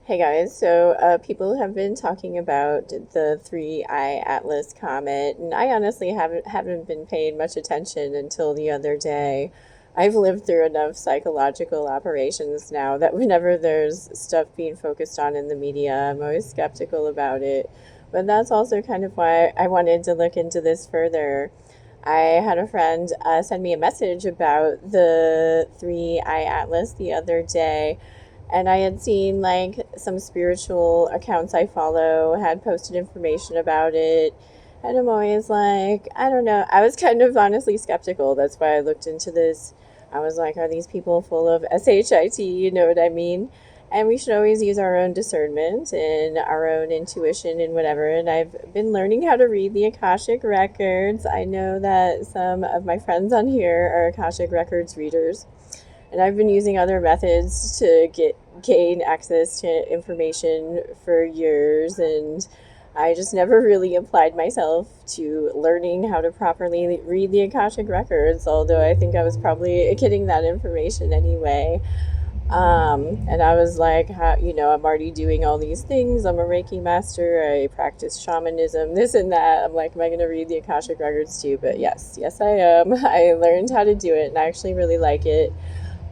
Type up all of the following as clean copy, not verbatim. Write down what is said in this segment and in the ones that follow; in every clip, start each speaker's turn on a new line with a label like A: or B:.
A: Hey guys, so people have been talking about the three-eye atlas comet, and I honestly haven't been paying much attention until the other day. I've lived through enough psychological operations now that whenever there's stuff being focused on in the media, I'm always skeptical about it. But that's also kind of why I wanted to look into this further. I had a friend send me a message about the three-eye atlas the other day, and I had seen like some spiritual accounts I follow had posted information about it. And I'm always like, I don't know. I was kind of honestly skeptical. That's why I looked into this. I was like, are these people full of SHIT? You know what I mean? And we should always use our own discernment and our own intuition and whatever. And I've been learning how to read the Akashic records. I know that some of my friends on here are Akashic records readers, and I've been using other methods to gain access to information for years, and I just never really applied myself to learning how to properly read the Akashic records, although I think I was probably getting that information anyway. And I was like, I'm already doing all these things. I'm a reiki master. I practice shamanism, this and that. I'm like, am I going to read the Akashic records too? But yes, I am. I learned how to do it, and I actually really like it.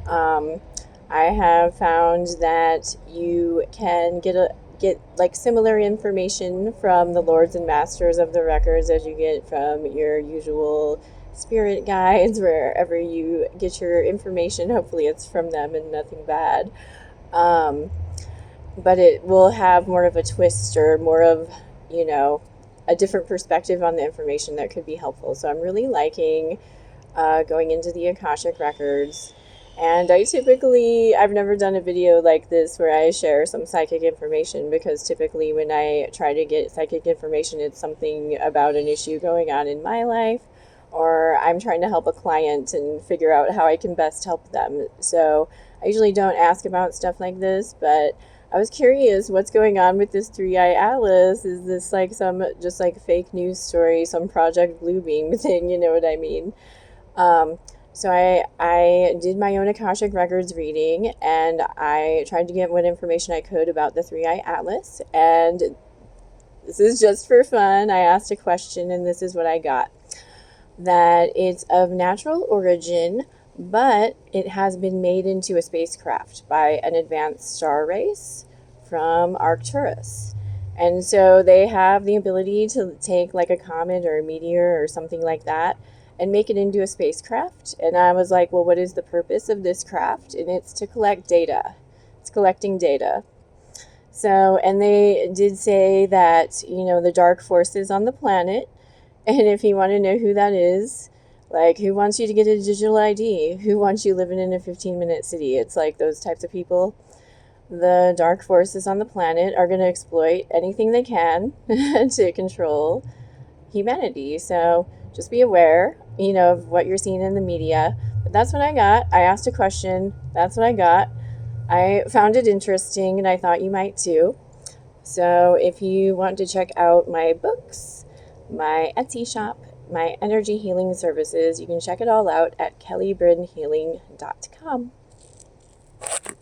A: um, I have found that you can get like similar information from the lords and masters of the records as you get from your usual spirit guides. Wherever you get your information, hopefully it's from them and nothing bad. Um, but it will have more of a twist, or more of, you know, a different perspective on the information that could be helpful. So I'm really liking going into the Akashic records. And I've never done a video like this where I share some psychic information, because typically when I try to get psychic information, it's something about an issue going on in my life, or I'm trying to help a client and figure out how I can best help them. So I usually don't ask about stuff like this, but I was curious what's going on with this three-eye atlas. Is this like some just like fake news story, some Project Bluebeam thing, you know what I mean? Um, so I did my own Akashic Records reading, and I tried to get what information I could about the Three Eye Atlas. And this is just for fun. I asked a question, and this is what I got: that it's of natural origin, but it has been made into a spacecraft by an advanced star race from Arcturus. And so they have the ability to take like a comet or a meteor or something like that and make it into a spacecraft. And I was like, well, what is the purpose of this craft? And it's to collect data. It's collecting data. So, and they did say that, the dark forces on the planet, and if you want to know who that is, like, who wants you to get a digital ID? Who wants you living in a 15-minute city? It's like those types of people. The dark forces on the planet are going to exploit anything they can to control humanity. So just be aware, of what you're seeing in the media. But that's what I got. I asked a question. That's what I got. I found it interesting, and I thought you might too. So if you want to check out my books, my Etsy shop, my energy healing services, you can check it all out at kellybrinhealing.com.